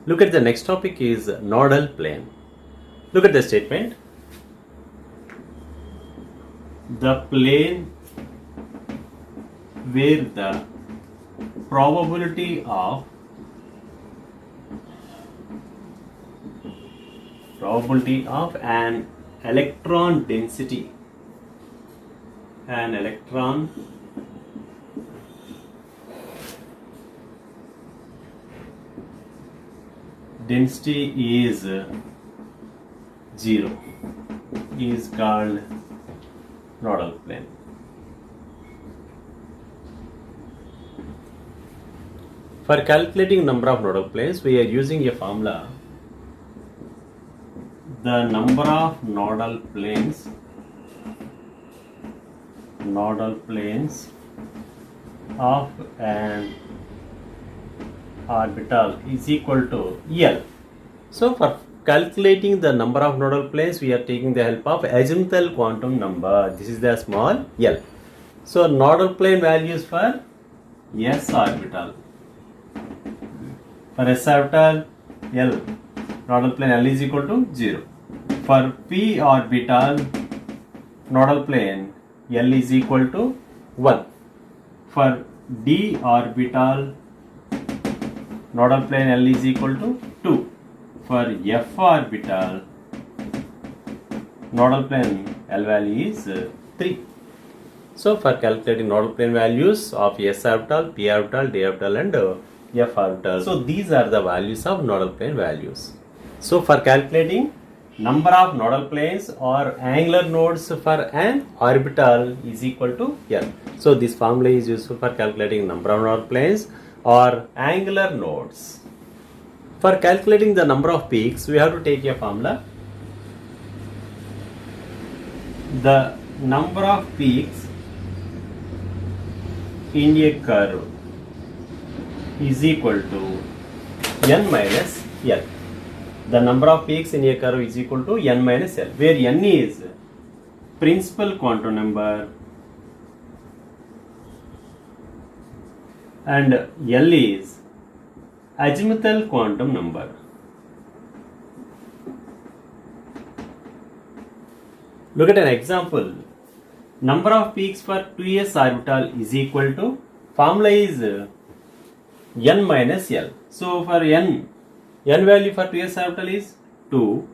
Look at the next topic is nodal plane. Look at the statement. The plane where the probability of an electron density is 0 is called nodal plane. For calculating number of nodal planes, we are using a formula. The number of nodal planes of an orbital is equal to L. So for calculating the number of nodal planes, we are taking the help of azimuthal quantum number. This is the small L. So nodal plane values for S orbital. For S orbital, L, nodal plane L is equal to 0. For P orbital, nodal plane L is equal to 1. For D orbital, nodal plane L is equal to 2. For F orbital, nodal plane L value is 3. So for calculating nodal plane values of S orbital, P orbital, D orbital and F orbital. So these are the values of nodal plane values. So for calculating number of nodal planes or angular nodes for an orbital is equal to L. So this formula is useful for calculating number of nodal planes or angular nodes. For calculating the number of peaks, we have to take a formula. The number of peaks in a curve is equal to n minus L. The number of peaks in a curve is equal to n minus L, where n is principal quantum number and L is azimuthal quantum number. Look at an example. Number of peaks for 2s orbital is equal to, formula is n minus L. So for n value for 2s orbital is 2.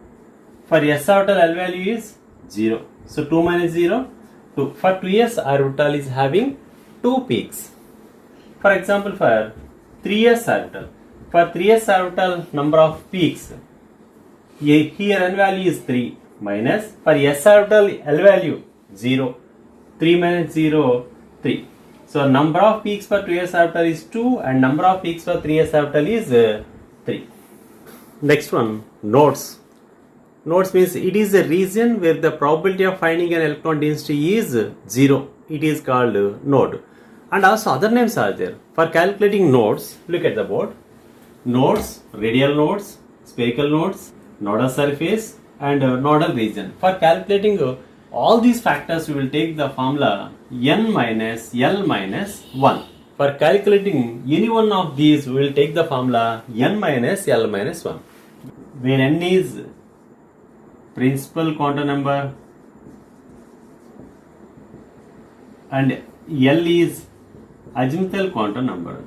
For s orbital L value is 0. So 2 minus 0, 2. For 2s orbital is having 2 peaks. For example, for 3s orbital. For 3s orbital number of peaks, here n value is 3 minus, for s orbital L value 0. 3 minus 0, 3. So number of peaks for 2s orbital is 2 and number of peaks for 3s orbital is 3. Next one, nodes. Nodes means it is a region where the probability of finding an electron density is 0. It is called node. And also other names are there. For calculating nodes, look at the board. Nodes, radial nodes, spherical nodes, nodal surface and nodal region. For calculating all these factors, we will take the formula n minus L minus 1. For calculating any one of these, we will take the formula n minus L minus 1. Where n is principal quantum number and L is azimuthal quantum number.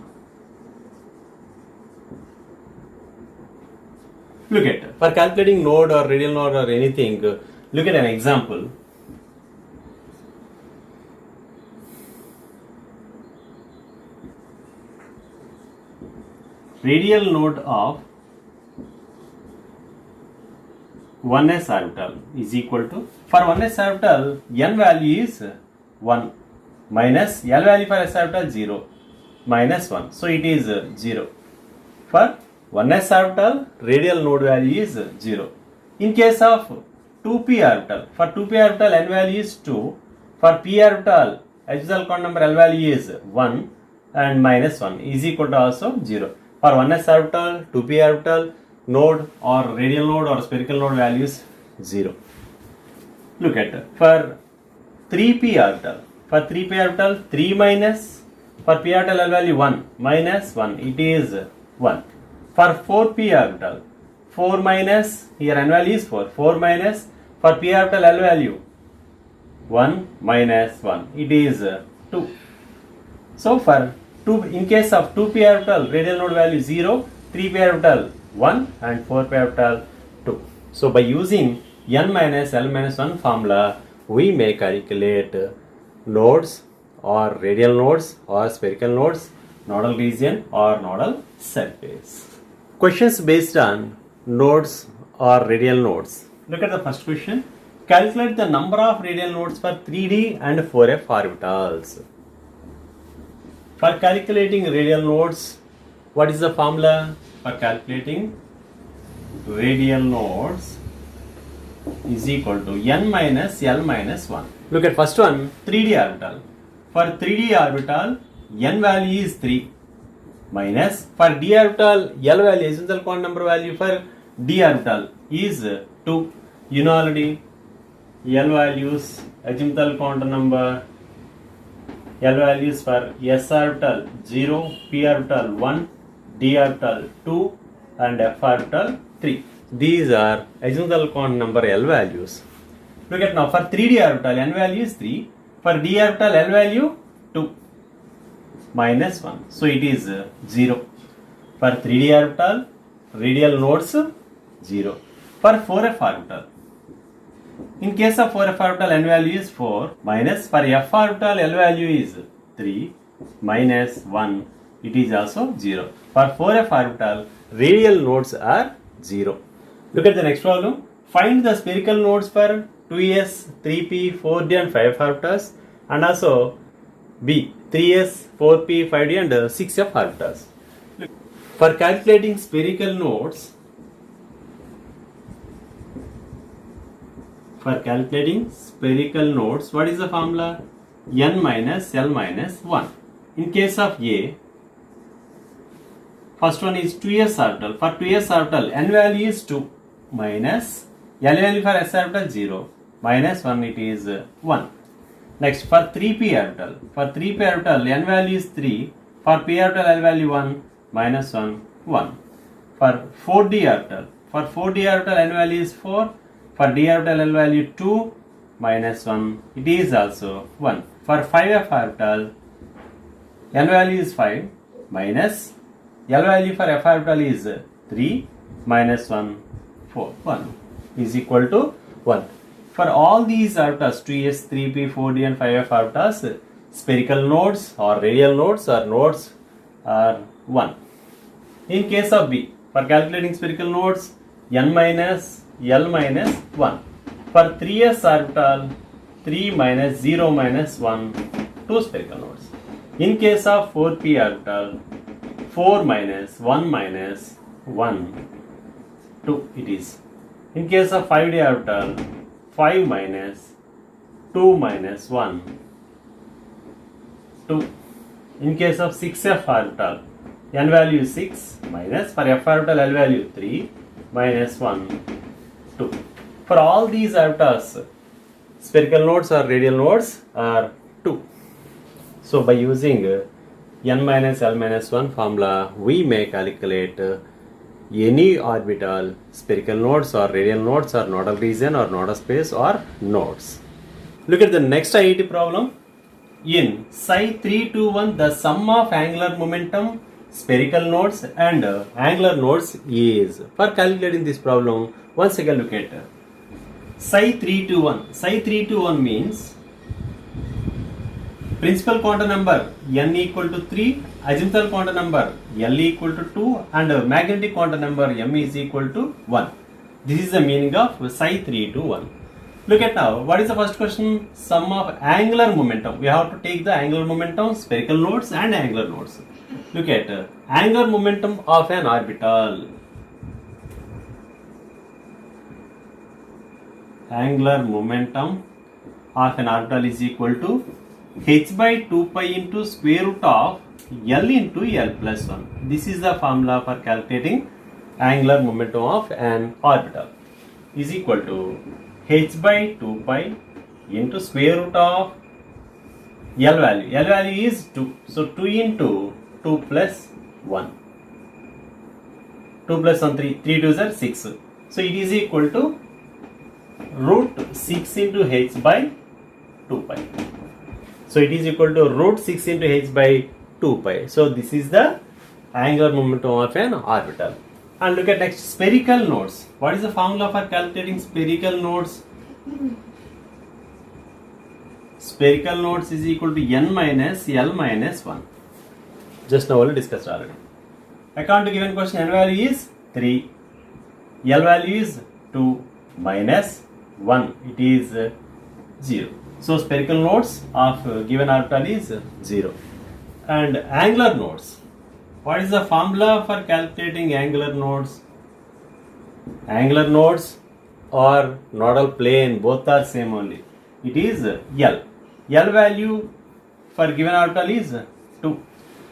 Look at, for calculating node or radial node or anything, look at an example. Radial node of 1s orbital is equal to, for 1s orbital n value is 1 minus L value for s orbital 0 minus 1. So it is 0. For 1s orbital radial node value is 0. In case of 2p orbital, for 2p orbital n value is 2. For p orbital azimuthal quantum number L value is 1 and minus 1 is equal to also 0. For 1s orbital, 2p orbital, node or radial node or spherical node values 0. Look at, for 3p orbital, for 3p orbital 3 minus, for p orbital L value 1 minus 1, it is 1. For 4p orbital, 4 minus, here n value is 4, 4 minus, for p orbital L value 1 minus 1, it is 2. So for 2, in case of 2p orbital, radial node value 0, 3p orbital 1 and 4p orbital 2. So by using n minus L minus 1 formula, we may calculate nodes or radial nodes or spherical nodes, nodal region or nodal surface. Questions based on nodes or radial nodes. Look at the first question. Calculate the number of radial nodes for 3D and 4F orbitals. For calculating radial nodes, what is the formula? For calculating radial nodes is equal to n minus L minus 1. Look at first one, 3D orbital. For 3D orbital, n value is 3 minus, for d orbital, L value, azimuthal quantum number value for d orbital is 2. You know already, L values, azimuthal quantum number, L values for s orbital 0, p orbital 1, d orbital 2 and f orbital 3. These are azimuthal quantum number L values. Look at now, for 3D orbital n value is 3, for d orbital L value 2 minus 1, so it is 0. For 3D orbital, radial nodes 0. For 4f orbital, in case of 4f orbital n value is 4 minus, for f orbital L value is 3 minus 1, it is also 0. For 4f orbital, radial nodes are 0. Look at the next problem. Find the spherical nodes for 2s, 3p, 4d and 5f orbitals, and also b, 3s, 4p, 5d and 6f orbitals. For calculating spherical nodes, what is the formula? n minus L minus 1. In case of A, first one is 2s orbital. For 2s orbital, n value is 2 minus L value for s orbital 0 minus 1, it is 1. Next, for 3p orbital, n value is 3, for p orbital L value 1 minus 1, 1. For 4d orbital, n value is 4, for d orbital L value 2 minus 1, it is also 1. For 5f orbital, n value is 5 minus L value for f orbital is 3 minus 1, 4, 1 is equal to 1. For all these orbitals, 2s, 3p, 4d and 5f orbitals, spherical nodes or radial nodes or nodes are 1. In case of B, for calculating spherical nodes, n minus L minus 1. For 3s orbital, 3 minus 0 minus 1, 2 spherical nodes. In case of 4p orbital, 4 minus 1 minus 1, 2 it is. In case of 5d orbital, 5 minus 2 minus 1, 2. In case of 6f orbital, n value is 6 minus, for f orbital L value 3 minus 1, 2. For all these orbitals, spherical nodes or radial nodes are 2. So by using n minus L minus 1 formula, we may calculate any orbital, spherical nodes or radial nodes or nodal region or nodal space or nodes. Look at the next IIT problem. In psi 321, the sum of angular momentum, spherical nodes and angular nodes is. For calculating this problem, once again look at psi 321. Psi 321 means principal quantum number n equal to 3, azimuthal quantum number L equal to 2 and magnetic quantum number m is equal to 1. This is the meaning of psi 321. Look at now, what is the first question? Sum of angular momentum. We have to take the angular momentum, spherical nodes and angular nodes. Look at angular momentum of an orbital. Angular momentum of an orbital is equal to h by 2 pi into square root of L into L plus 1. This is the formula for calculating angular momentum of an orbital is equal to h by 2 pi into square root of L value. L value is 2. So 2 into 2 plus 1 2 plus 1 3, 3 2s are 6. So it is equal to root 6 into h by 2 pi. So it is equal to root 6 into h by 2 pi. So this is the angular momentum of an orbital. And look at next, spherical nodes. What is the formula for calculating spherical nodes? Spherical nodes is equal to n minus L minus 1. Just now only discussed already. According to given question, n value is 3, L value is 2 minus 1. It is 0. So spherical nodes of given orbital is 0. And angular nodes. What is the formula for calculating angular nodes? Angular nodes or nodal plane, both are same only. It is L. L value for given orbital is 2.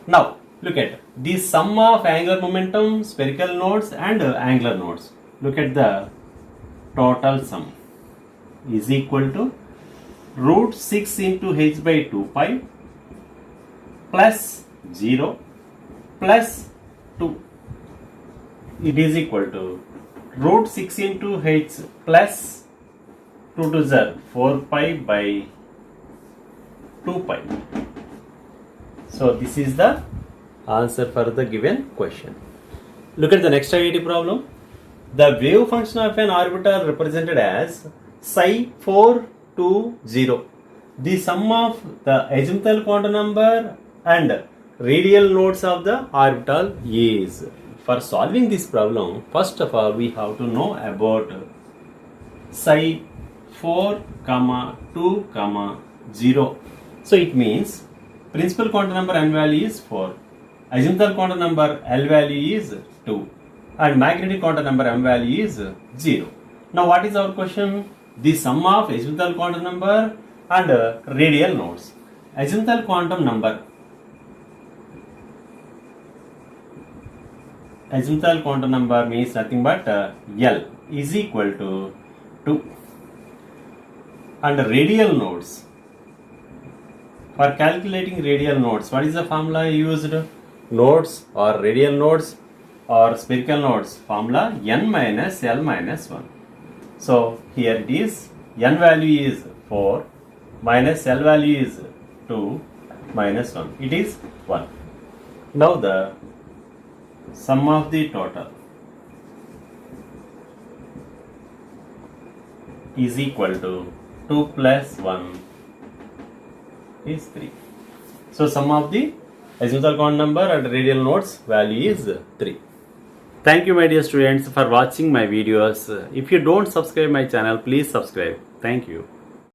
Now look at the sum of angular momentum, spherical nodes and angular nodes. Look at the total sum is equal to root 6 into h by 2 pi plus 0 plus 2. It is equal to root 6 into h plus 2 to the 4 pi by 2 pi. So this is the answer for the given question. Look at the next IIT problem. The wave function of an orbital represented as psi 4 to 0. The sum of the azimuthal quantum number and radial nodes of the orbital is. For solving this problem, first of all we have to know about psi 4, 2, 0. So it means principal quantum number n value is 4, azimuthal quantum number L value is 2 and magnetic quantum number m value is 0. Now what is our question? The sum of azimuthal quantum number and radial nodes. Azimuthal quantum number. Azimuthal quantum number means nothing but L is equal to 2. And radial nodes. For calculating radial nodes, what is the formula used? Nodes or radial nodes or spherical nodes, formula n minus L minus 1. So here it is, n value is 4 minus L value is 2 minus 1. It is 1. Now the sum of the total is equal to 2 plus 1 is 3. So sum of the azimuthal quantum number and radial nodes value is 3. Thank you my dear students for watching my videos. If you don't subscribe my channel, please subscribe. Thank you.